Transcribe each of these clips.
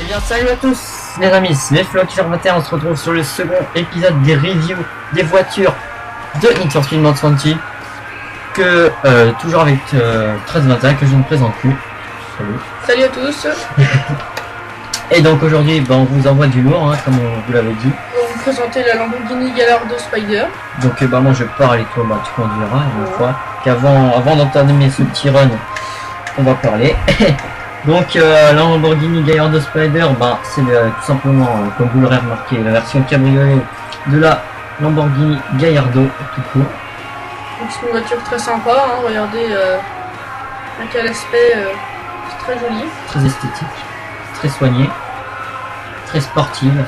Eh bien salut à tous les amis, c'est Floature21, on se retrouve sur le second épisode des reviews des voitures de Need for Speed Most Wanted que toujours avec 1321 que je ne présente plus. Salut à tous. Et donc aujourd'hui on vous envoie du lourd hein, comme on vous l'avait dit. On va vous présenter la Lamborghini Gallardo Spider. Donc moi je parle et toi tu conduiras une fois qu'avant d'entamer ce petit run on va parler. Donc la Lamborghini Gallardo Spider, c'est tout simplement, comme vous l'aurez remarqué, la version cabriolet de la Lamborghini Gallardo tout court. Donc c'est une voiture très sympa, hein, regardez avec un aspect c'est très joli. Très esthétique, très soignée, très sportive,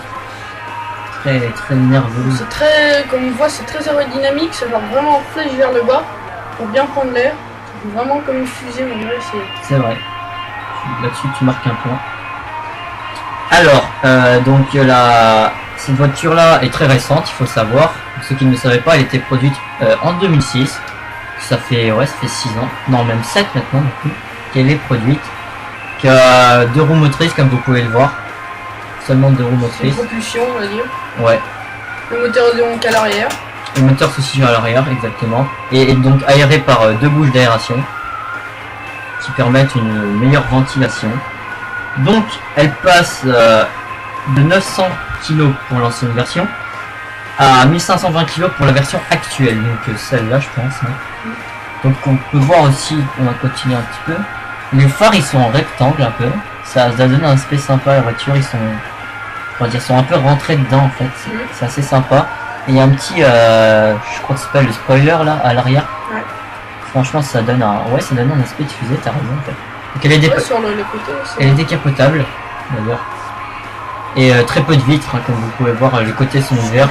très nerveuse. C'est très, comme on voit, c'est très aérodynamique, ça va vraiment en flèche vers le bas pour bien prendre l'air. Vraiment comme une fusée, on dirait. C'est vrai. Là-dessus tu marques un point. Alors donc cette voiture là est très récente, il faut savoir. Pour ceux qui ne le savaient pas, elle était produite en 2006. Ça fait 6 ans, non même 7 maintenant du coup qu'elle est produite. Qui a 2 roues motrices comme vous pouvez le voir. Seulement 2 roues motrices. Propulsion on va dire. Ouais. Le moteur est donc à l'arrière. Le moteur se situe à l'arrière exactement. Et donc aéré par 2 bouches d'aération qui permettent une meilleure ventilation. Donc elle passe de 900 kg pour l'ancienne version à 1520 kg pour la version actuelle, donc celle-là je pense. Hein. Donc on peut voir aussi, on va continuer un petit peu, les phares ils sont en rectangle un peu, ça donne un aspect sympa à la voiture, ils sont un peu rentrés dedans en fait, c'est assez sympa. Et il y a un petit, je crois que c'est pas le spoiler là à l'arrière. Ouais. Franchement ça donne un aspect de fusée, t'as raison en fait. Donc elle est, sur le côté aussi. Elle est décapotable d'ailleurs. Et très peu de vitres, hein, comme vous pouvez voir, les côtés sont ouverts.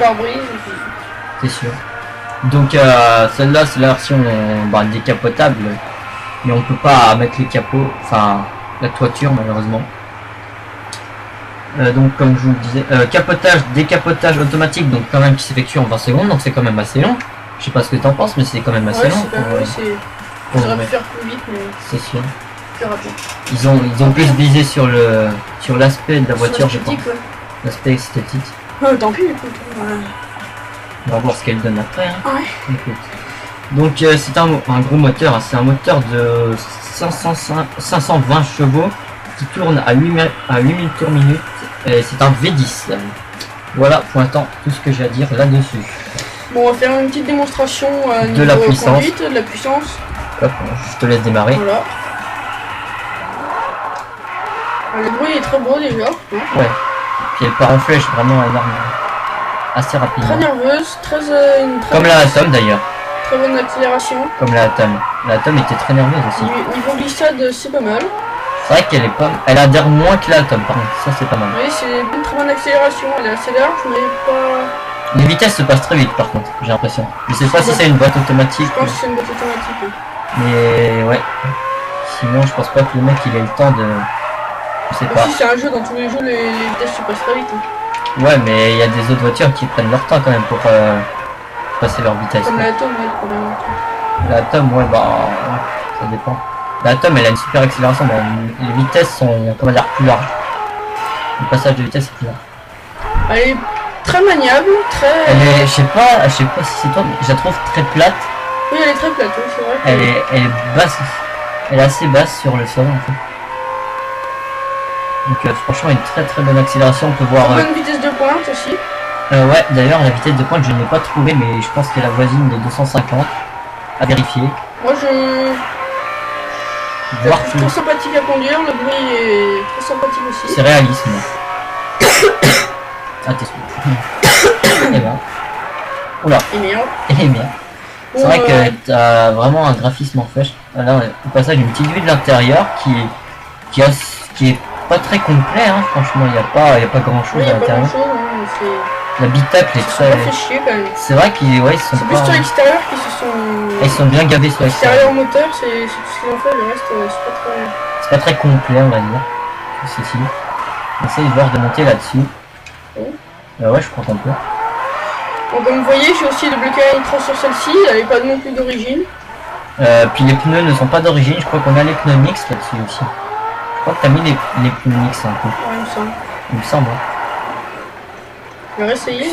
C'est sûr. Donc celle-là c'est la version décapotable. Mais on peut pas mettre les capots, enfin la toiture malheureusement. Donc comme je vous le disais, capotage, décapotage automatique, donc quand même qui s'effectue en 20 secondes, donc c'est quand même assez long. Je sais pas ce que t'en penses, mais c'est quand même assez long. On aurait pu faire plus vite, mais c'est sûr. Plus rapide. Ils ont plus visé sur l'aspect de la voiture, je pense. Ouais. L'aspect esthétique. Tant pis, écoute. On va voir ce qu'elle donne après. Hein. Ouais. Écoute. Donc c'est un gros moteur, hein. C'est un moteur de 520 chevaux qui tourne à 8000 tours minute. C'est un V10. Voilà pour l'instant tout ce que j'ai à dire là-dessus. Bon, on va faire une petite démonstration de la puissance. Conduite, de la puissance. Hop, je te laisse démarrer. Voilà. Le bruit est très beau déjà. Ouais. Puis elle part en flèche vraiment énorme. Assez rapidement. Très nerveuse, très comme la Atom d'ailleurs. Très bonne accélération. Comme la Atom. La Atom était très nerveuse aussi. Niveau glissade, c'est pas mal. C'est vrai qu'elle est pas. Elle adhère moins que la Atom par contre. Ça c'est pas mal. Oui, c'est une très bonne accélération. Elle est assez large, mais pas. Les vitesses se passent très vite par contre, j'ai l'impression. Je sais pas si c'est une boîte automatique. Je pense que c'est une boîte automatique. Oui. Mais ouais. Sinon je pense pas que le mec il ait le temps de. Je sais pas. Si c'est un jeu, dans tous les jeux les vitesses se passent très vite. Hein. Ouais mais il y a des autres voitures qui prennent leur temps quand même pour passer leur vitesse. Comme la Atom, ouais, probablement. La Atom, ouais ça dépend. La Atom elle a une super accélération, mais les vitesses sont comment dire plus larges. Le passage de vitesse est plus large. Elle est très maniable, très. Elle est, je sais pas si c'est toi, mais je la trouve très plate. Oui, elle est très plate, oui, c'est vrai. Elle est basse, elle est assez basse sur le sol en fait. Donc franchement une très bonne accélération, on peut voir. Bonne vitesse de pointe aussi. Ouais, d'ailleurs la vitesse de pointe je ne l'ai pas trouvée, mais je pense qu'elle est la voisine de 250 à vérifier. Moi je. Voir c'est très sympathique à conduire, le bruit est très sympathique aussi. C'est réalisme. Ah t'es sûr. Et ben. Oula. Et merde. Et merde. C'est vrai que t'as vraiment un graphisme en flèche. Là au passage une petite vue de l'intérieur qui est pas très complet hein. Franchement il n'y a pas grand chose à l'intérieur. L'habitacle est très. C'est vrai qu'ils sont c'est plus sur l'extérieur qu'ils se sont. Ils sont bien gavés sur l'extérieur. Moteur c'est tout ce qu'ils ont fait, le reste c'est pas très complet on va dire. Ceci. On essaye de voir de monter là-dessus. Ouais je crois qu'on peut. Donc comme vous voyez j'ai aussi débloqué la nitro sur celle-ci, elle n'est pas non plus d'origine. Puis les pneus ne sont pas d'origine, je crois qu'on a les pneus mixtes là-dessus aussi. crois que t'as mis les pneus mix un peu. Ouais, il me semble. Il me semble. Hein. Je vais réessayer.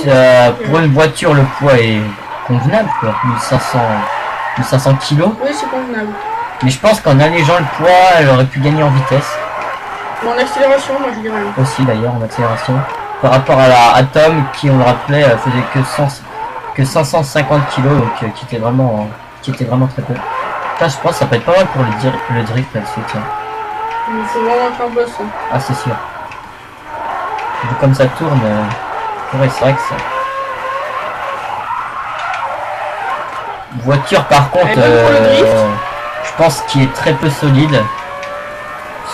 Pour une voiture, le poids est convenable, quoi. 1500 kilos. Oui, c'est convenable. Mais je pense qu'en allégeant le poids, elle aurait pu gagner en vitesse. Mais en accélération, moi je dirais. Aussi d'ailleurs, en accélération. Par rapport à la Atom, qui, on le rappelait, faisait que 550 kilos, donc qui était vraiment très peu. Là, je pense que ça peut être pas mal pour le drift là-dessus, tiens. Il faut vraiment être un boss. Hein. Ah, c'est sûr. Vu comme ça tourne, ouais, c'est vrai que ça. Voiture, par contre, je pense qu'il est très peu solide.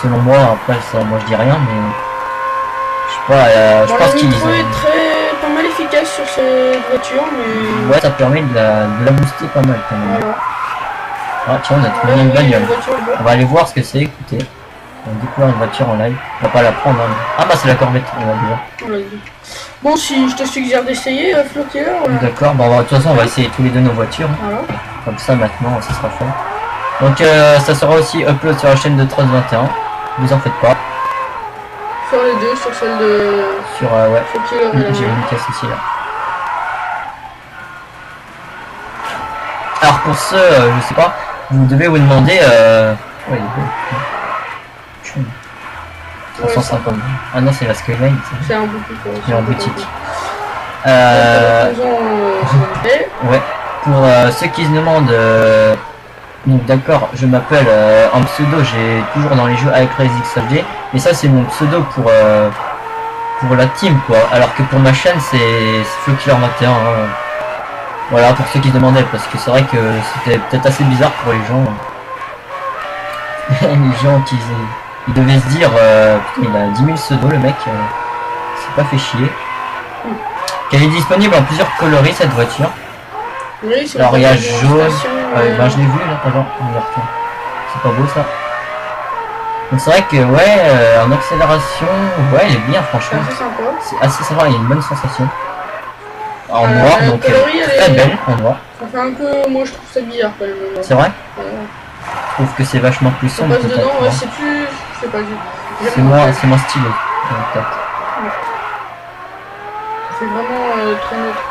Selon moi, après, ça, moi je dis rien, mais. Je sais pas, je pense qu'ils ont. Est pas mal efficace sur cette voiture, mais. Ouais, ça permet de la booster pas mal quand même. Voilà. Ah, tiens, on a trouvé une bagnole. On va aller voir ce que c'est, écoutez. On découvre une voiture en live. On va pas la prendre. Hein. Ah bah c'est la Corvette, on va déjà. Bon, si je te suggère d'essayer, Floquer. D'accord, bon, de toute façon on va essayer tous les deux nos voitures. Voilà. Comme ça maintenant ça sera fait. Donc ça sera aussi upload sur la chaîne de Tross 21. Vous en faites pas. Sur les deux, sur celle de. Sur ouais. J'ai une caisse ici là. Alors pour ceux, je sais pas, vous devez vous demander. Ouais, il est beau. 350. Ah non, c'est la Skyline. C'est un boutique. C'est en boutique. Ouais. Pour ceux qui se demandent, donc d'accord, je m'appelle en pseudo, j'ai toujours dans les jeux avec XLG, mais ça c'est mon pseudo pour la team quoi. Alors que pour ma chaîne c'est Flowkiller 21. Hein. Voilà pour ceux qui se demandaient, parce que c'est vrai que c'était peut-être assez bizarre pour les gens. Les gens qui il devait se dire putain, il a 10 000 pseudos le mec, c'est pas fait chier. Elle est disponible en plusieurs coloris cette voiture. Oui, alors il y a jaune, ben, je l'ai vu là, pardon, c'est pas beau ça. Donc c'est vrai que ouais, en accélération, ouais elle est bien franchement. C'est assez sympa, il y a une bonne sensation. En noir, donc très belle en noir. Ça fait un peu, moi je trouve ça bizarre quand même. C'est vrai. Je trouve que c'est vachement plus sombre. Dedans, ouais, c'est plus, je sais pas, c'est moins stylé. C'est vraiment très neutre.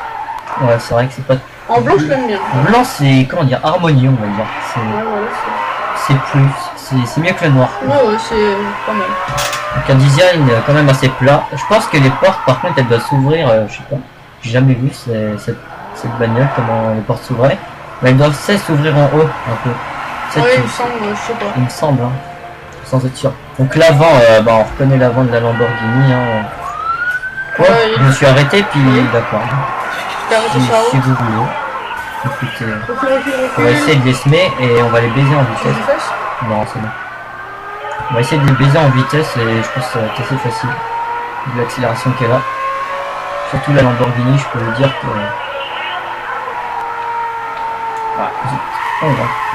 Ouais, c'est vrai que c'est pas. En blanc, je l'aime bien. En blanc, c'est comment dire, harmonieux, on va dire. C'est plus, c'est mieux que le noir. Ouais, c'est pas mal. Donc un design quand même assez plat. Je pense que les portes, par contre, elles doivent s'ouvrir. Je sais pas. J'ai jamais vu cette bagnole comment les portes s'ouvraient. Mais elles doivent s'ouvrir en haut un peu. Ouais, il me semble, je sais pas. Il me semble, hein, sans être sûr. Donc l'avant, bah, on reconnaît l'avant de la Lamborghini. Hein. Ouais, je me suis arrêté, puis d'accord. Si vous voulez. Écoutez, on va essayer de les semer et on va les baiser en vitesse. Non, c'est bon. On va essayer de les baiser en vitesse et je pense que ça va être assez facile. Vu l'accélération qu'elle a. Surtout la Lamborghini, je peux le dire que. Oh,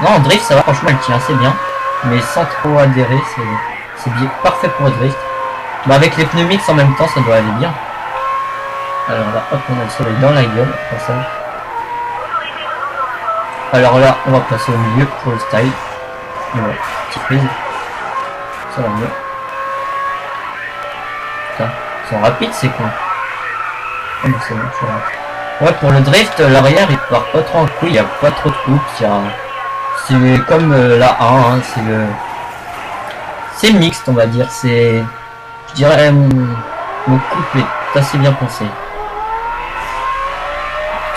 non, en drift ça va, franchement elle tient assez bien, mais sans trop adhérer, c'est bien parfait pour le drift. Bah, avec les pneus mix en même temps ça doit aller bien. Alors là, hop, on a le soleil dans la gueule, passage. Alors là, on va passer au milieu pour le style. Et voilà, petite prise. Ça va mieux. Putain, ils sont rapides ces cons. Oh, c'est bon, je suis rapide. Ouais, pour le drift, l'arrière il part pas trop en couille, il n'y a pas trop de coups, c'est comme la A, hein, c'est mixte on va dire, je dirais mon couple est assez bien pensé.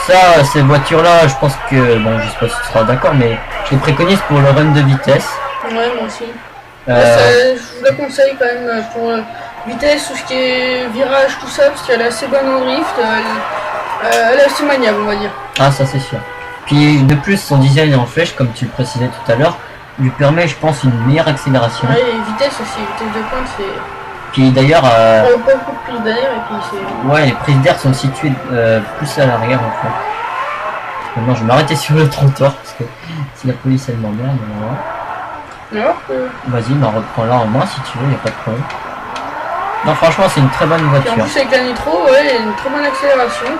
Ça, ces voitures là, je pense que, bon je sais pas si tu seras d'accord, mais je les préconise pour le run de vitesse. Ouais, moi aussi. Je vous la conseille quand même pour vitesse, tout ce qui est virage, tout ça, parce qu'elle est assez bonne en drift. Elle est assez maniable, on va dire. Ah, ça c'est sûr. Puis de plus, son design en flèche, comme tu le précisais tout à l'heure, lui permet, je pense, une meilleure accélération. Ouais, et vitesse aussi, vitesse de pointe, c'est. Puis d'ailleurs. Pas beaucoup de prise d'air et puis c'est. Ouais, les prises d'air sont situées plus à l'arrière en fait. Maintenant, je vais m'arrêter sur le trottoir parce que si la police elle m'emmerde, alors vas-y, m'en reprends là en main si tu veux, y a pas de problème. Non, franchement, c'est une très bonne voiture. Et en plus, avec la nitro, ouais, il y a une très bonne accélération.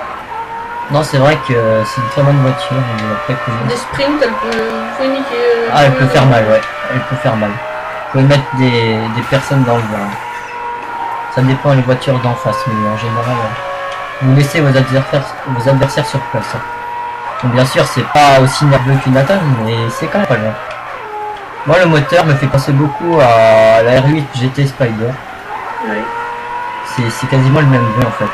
Non, c'est vrai que c'est une très bonne voiture, on l'a préconisé. Des sprints, elle peut niquer. Ah, elle peut faire mal, ouais. Elle peut faire mal. pouvez mettre des personnes dans le vent. Ça dépend les voitures d'en face, mais en général, vous laissez vos adversaires sur place. Hein. Donc, bien sûr, c'est pas aussi nerveux qu'une attaque, mais c'est quand même pas loin. Moi, le moteur me fait penser beaucoup à la R8 GT Spider. Oui. C'est quasiment le même jeu en fait.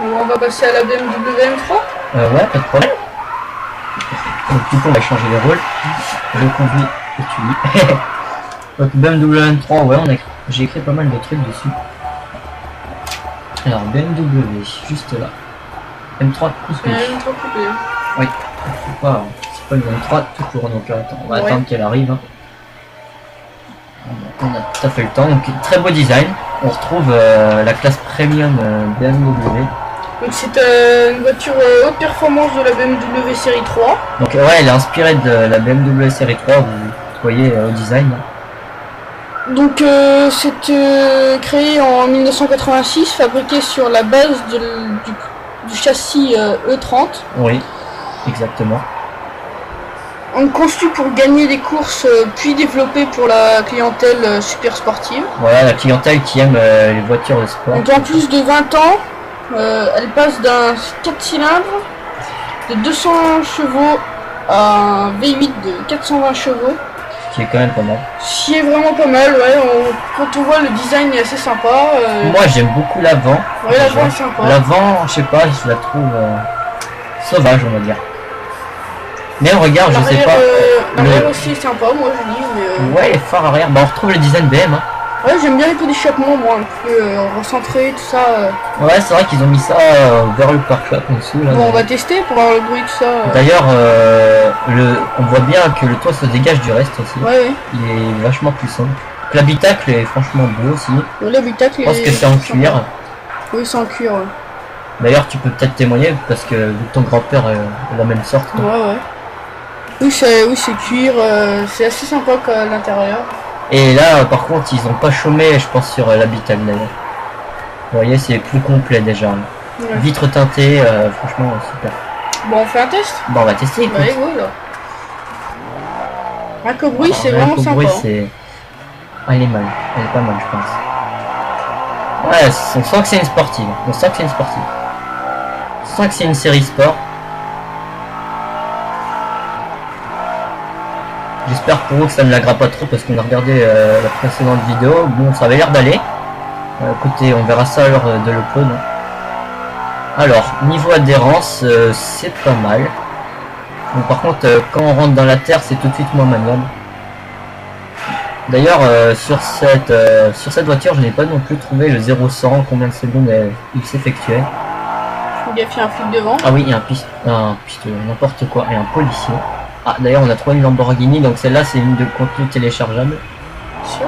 On va passer à la BMW M3. Ouais, pas de problème. Donc du coup on va changer les rôles. Je conduis et tu lis. Donc BMW M3, ouais, j'ai écrit pas mal de trucs dessus. Alors BMW, juste là. M3 coupé. M3 coupé. Oui, c'est pas une M3 tout court, donc attends, on va attendre qu'elle arrive. Hein. On a tout à fait le temps, donc très beau design. On retrouve la classe premium BMW. Donc c'est une voiture haute performance de la BMW série 3. Donc ouais, elle est inspirée de la BMW série 3, vous voyez au design. Donc c'est créé en 1986, fabriqué sur la base du châssis E30. Oui, exactement. On conçu pour gagner des courses, puis développé pour la clientèle super sportive. Voilà, la clientèle qui aime les voitures de sport. Donc en plus de 20 ans, elle passe d'un 4 cylindres de 200 chevaux à un V8 de 420 chevaux. Ce qui est quand même pas mal. Ce qui est vraiment pas mal, ouais. Quand on voit le design est assez sympa. Moi j'aime beaucoup l'avant. Ouais, l'avant est sympa. L'avant, je sais pas, je la trouve sauvage, on va dire. Mais on regarde, je sais pas. L'arrière aussi est sympa, moi je dis. Mais, ouais, les phares arrière, bah on retrouve le design BM. Hein. Ouais, j'aime bien les pots d'échappement, moi, un peu recentré, tout ça. Ouais, c'est vrai qu'ils ont mis ça vers le pare-choc en dessous. Là, bon, on va tester pour avoir le bruit, tout ça. D'ailleurs, on voit bien que le toit se dégage du reste aussi. Ouais. Il est vachement puissant. L'habitacle est franchement beau aussi. Ouais, l'habitacle je pense que c'est en cuir. Oui, c'est en cuir. Ouais. D'ailleurs, tu peux peut-être témoigner parce que vu que ton grand-père est de la même sorte. Ouais, ouais. Oui, c'est cuir, c'est assez sympa à l'intérieur. Et là, par contre, ils ont pas chômé, je pense, sur l'habitacle d'ailleurs. Vous voyez, c'est plus complet déjà. Ouais. Vitre teintée, franchement, super. Bon, on fait un test. Bon, on va tester. Bah, voilà. Un cobruit, c'est vraiment sympa. C'est... Ah, elle est mal. Elle est pas mal, je pense. Ouais, on sent que c'est une sportive. On sent que c'est une sportive. On sent que c'est une série sport. J'espère pour vous que ça ne l'aggrave pas trop parce qu'on a regardé la précédente vidéo. Bon, ça avait l'air d'aller. Écoutez, on verra ça à l'heure de l'upload. Alors, niveau adhérence, c'est pas mal. Donc, par contre, quand on rentre dans la terre, c'est tout de suite moins maniable. D'ailleurs, sur cette voiture, je n'ai pas non plus trouvé le 0-100, combien de secondes il s'effectuait. Il a fait un flic devant. Ah oui, il y a un pistolet, n'importe quoi, et un policier. Ah, d'ailleurs, on a trouvé une Lamborghini, donc celle-là, c'est une de contenu téléchargeable. Sûr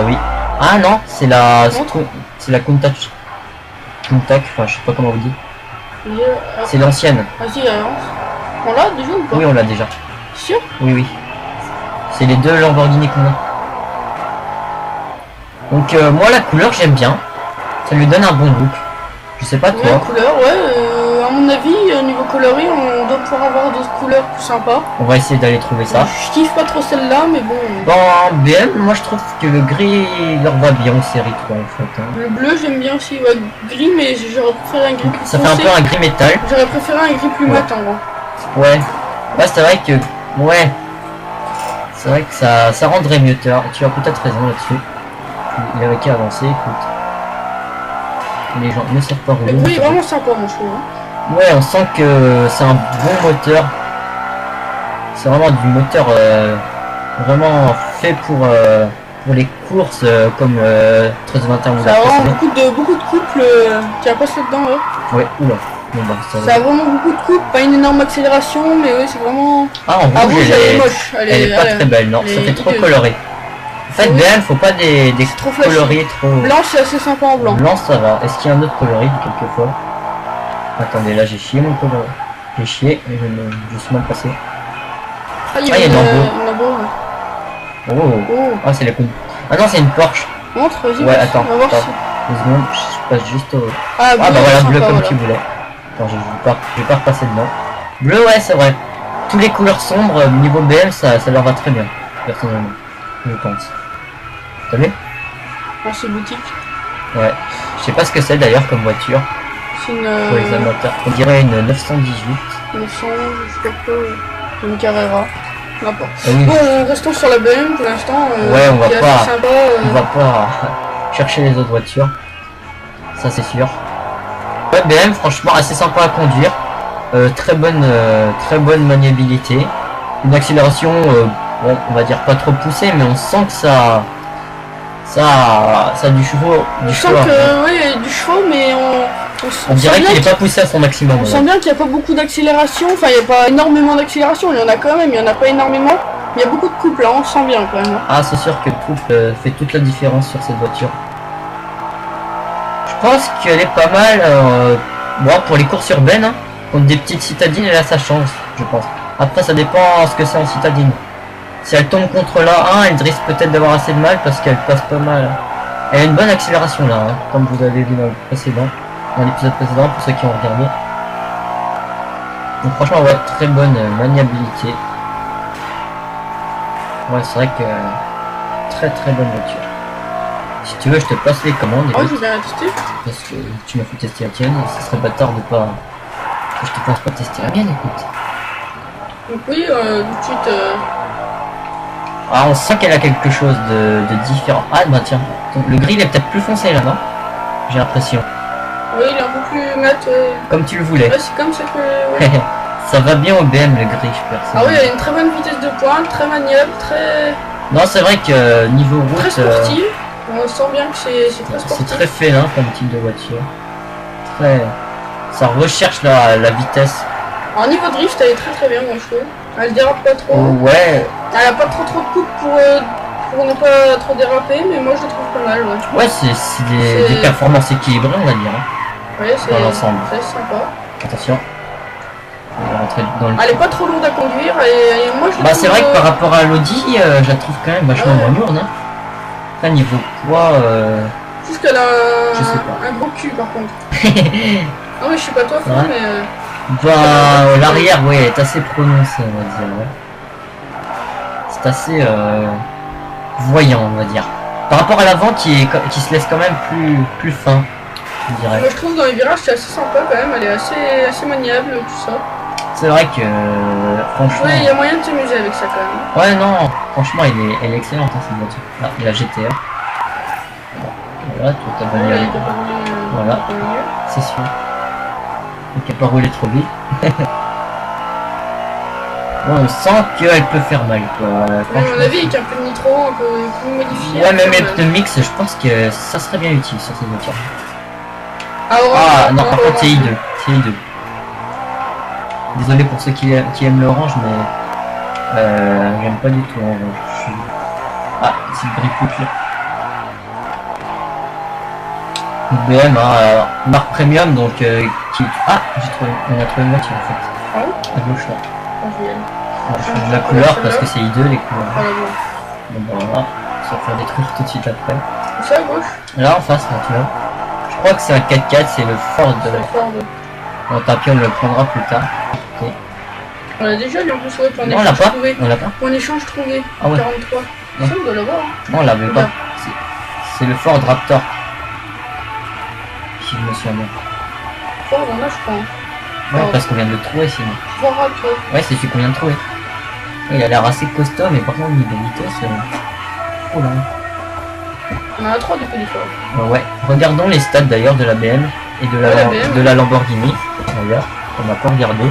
oui. Ah non, c'est la Countach. Enfin, je sais pas comment vous dit. C'est l'ancienne. Vas-y, on l'a déjà ou pas? Oui, on l'a déjà. Sûr? Oui, oui. C'est les deux Lamborghini qu'on a. Donc, moi, la couleur, j'aime bien. Ça lui donne un bon look. Je sais pas toi. La couleur, ouais. À mon avis, niveau coloris, on doit pouvoir avoir d'autres couleurs plus sympas. On va essayer d'aller trouver ça. Je kiffe pas trop celle-là, mais bon. Dans BM, moi je trouve que le gris leur va bien en série 3 en fait. Hein. Le bleu, j'aime bien aussi. Ouais, gris, mais j'aurais préféré un gris plus ça foncé. fait un peu un gris métal. J'aurais préféré un gris plus mat en gros. Ouais. Ouais, c'est vrai que. Ouais. C'est vrai que ça rendrait mieux. Tu as peut-être raison là-dessus. Il avait qu'à avancer, écoute. Les gens ne savent pas rouler. Le bruit est vraiment sympa, mon cheveu. Hein. Ouais, on sent que c'est un bon moteur. C'est vraiment du moteur vraiment fait pour les courses comme 1321 ou ça a vraiment beaucoup de couples qui passent là-dedans. Ouais, oula. Bon, bah, ça a vraiment beaucoup de couples, pas une énorme accélération, mais oui, c'est vraiment. Ah, en rouge, elle est moche. Elle est pas très belle, non, ça fait trop coloré. En fait, BM, faut pas des coloris trop. Blanc, c'est assez sympa en blanc. Blanc, ça va. Est-ce qu'il y a un autre coloris quelquefois? Attendez, là j'ai chié mon coloris. J'ai chié, je suis mal passé. Ah, il y a une Lambo. Oh. Ah, c'est la coupe. Ah non, c'est une Porsche. Montre, vas-y. Ouais, attends. On va voir si... Une seconde, je passe juste au. Ah, bah voilà, bleu comme tu voulais. Attends, je vais pas repasser dedans. Bleu, ouais, c'est vrai. Tous les couleurs sombres, niveau BM, ça leur va très bien, personnellement. je pense. T'as vu? Merci boutique. Ouais. Je sais pas ce que c'est d'ailleurs comme voiture C'est une. pour les amateurs. On dirait une 918. 900, je sais pas, une Carrera. N'importe. Ah oui. Bon, restons sur la BM pour l'instant. Ouais, on va qui est pas- assez sympa, On va pas chercher les autres voitures. Ça c'est sûr. Ouais, BM franchement assez sympa à conduire. Très bonne maniabilité. Une accélération, bon, on va dire pas trop poussée, mais on sent que ça a du chevaux. On sent que, oui, il y a du chevaux, mais On dirait qu'il est pas poussé à son maximum. on ouais. sent bien qu'il n'y a pas beaucoup d'accélération. Enfin, il n'y a pas énormément d'accélération. Il y en a quand même, il n'y en a pas énormément. Il y a beaucoup de couple, là, on sent bien quand même. Ah, c'est sûr que le couple fait toute la différence sur cette voiture. Je pense qu'elle est pas mal bon, pour les courses urbaines, hein, contre des petites citadines, et là ça change, je pense. Après, ça dépend ce que c'est en citadine. Si elle tombe contre la 1, elle risque peut-être d'avoir assez de mal parce qu'elle passe pas mal. Elle a une bonne accélération là, hein, comme vous avez vu dans le précédent, dans l'épisode précédent pour ceux qui ont regardé. Donc franchement, ouais, très bonne maniabilité. Ouais, c'est vrai que très bonne voiture. Si tu veux, je te passe les commandes. Oh, Eric, je vais bien la tester. parce que tu m'as fait tester la tienne, et ce serait bâtard de pas que je te fasse pas tester la mienne, écoute. Donc, oui, tout de suite. Ah, on sent qu'elle a quelque chose de différent. Ah, bah tiens, donc, le gris il est peut-être plus foncé là, non? J'ai l'impression. Oui, il est un peu plus mat. Comme tu le voulais. Ouais, c'est comme ça que. Ouais. Ça va bien au BM le gris, je perçois. Ah oui, elle a une très bonne vitesse de pointe, très maniable, très Non, c'est vrai que niveau route, très sportive. On sent bien que c'est très c'est sportif. très félin comme type de voiture. Très. Ça recherche la vitesse. Alors niveau drift, elle est très bien, moi je trouve. Elle dérape pas trop. Ouais, Elle a pas trop de coupe pour ne pas trop déraper, mais moi je la trouve pas mal. Ouais, ouais, c'est des performances équilibrées, on va dire. Hein. ouais c'est Dans l'ensemble. sympa. Attention. On va rentrer dans le. Elle est pas trop lourde à conduire et moi je la Bah, trouve, c'est vrai que par rapport à l'Audi, je la trouve quand même vachement Ouais. moins lourde. Hein. Après, niveau poids, juste qu'elle a je sais pas. un gros cul par contre. Non mais je suis pas toi, Ouais. mais bah, l'arrière, ouais, elle est assez prononcée, on va dire. Ouais. C'est assez voyant, on va dire. Par rapport à l'avant, qui se laisse quand même plus fin, je dirais. moi je trouve dans les virages c'est assez sympa quand même, elle est assez maniable tout ça. C'est vrai que, franchement. Ouais, il y a moyen de s'amuser avec ça quand même. Ouais, non, franchement, elle est excellente, hein, cette voiture. Ah, et la GTR. Voilà, tout à Ouais, elle fait. est pas roulée, Voilà. pas mieux. C'est sûr. Donc elle peut rouler trop vite. Bon, on sent qu'elle peut faire mal, quoi. Mais à Franchement, mon avis, avec un peu de nitro, on peut modifier. ouais, même les après, pneus mix, je pense que ça serait bien utile sur cette voiture. Ah, ouais, Ah non, ouais, par ouais, contre, c'est ouais. I2. C'est I2. Désolé pour ceux qui aiment l'orange, mais j'aime pas du tout l'orange. Ah, c'est le gris couple. BM, hein, marque premium, donc qui. Ah, on a trouvé une voiture en fait. Ah ouais, À gauche là. ah, je vais y aller. Bon, je change la couleur parce que c'est I2 les couleurs. Ah, là, bon. Bon, bah, voilà, ça va faire détruire tout de suite après. Ça à gauche, Là en face, là, tu vois. Je crois que c'est un 4x4, c'est le Ford. c'est le Ford. Bon, tant pis, on le prendra plus tard. Ok. On l'a déjà, lui en plus, ouais, pour un Non, on l'a échange pas. trouvé. On l'a pas. Pour un échange trouvé. Ah ouais. 43. Ouais. Ça, on doit l'avoir. Hein. Non, on l'avait pas. Regarde. C'est le Ford Raptor. Si je me souviens bien. Ford, on a, je crois. Ouais, Oh. parce qu'on vient de le trouver sinon. Ford Raptor. Ouais, c'est celui qu'on vient de trouver. Ouais, il a l'air assez costaud, mais par contre, niveau vitesse. Oh là. On en a 3 du coup, des Ford. Ouais. Regardons les stats d'ailleurs de la BM et de Ouais, la BM. de la Lamborghini. D'ailleurs, on n'a pas regardé.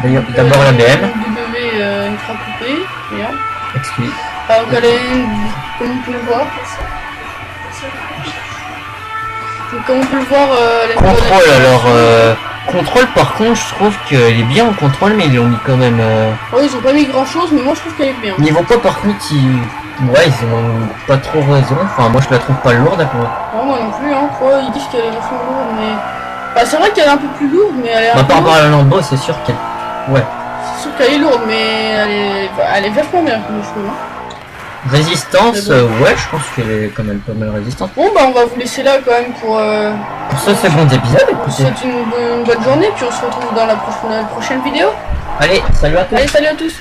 D'ailleurs, d'abord la BM. W Intra coupé. Regarde. Excuse. Alors qu'elle est comme on peut le voir. Donc, comme on peut le voir, elle a une bonne Contrôle, accélération. alors. Contrôle, par contre, je trouve qu'il est bien en contrôle, mais ils l'ont mis quand même. Ouais, ils ont pas mis grand chose, mais moi je trouve qu'elle est bien. Niveau poids, par contre, ouais, ils ont pas trop raison. Enfin, moi, je la trouve pas lourde à quoi. Non, moi non plus, hein. Ouais, ils disent qu'elle est vachement lourde, mais. Bah, c'est vrai qu'elle est un peu plus lourde, mais elle est un Bah, peu par rapport lourde. à la Lambo, c'est sûr qu'elle. Ouais. C'est sûr qu'elle est lourde, mais elle est vachement bien, comme je trouve. Hein. Résistance, Mais bon. ouais, je pense qu'elle est quand même pas mal résistante. Bon, bah, on va vous laisser là quand même pour. Pour ce second épisode, On vous écoutez. souhaite une bonne journée, puis on se retrouve dans la prochaine vidéo. Allez, salut à tous. Allez, salut à tous!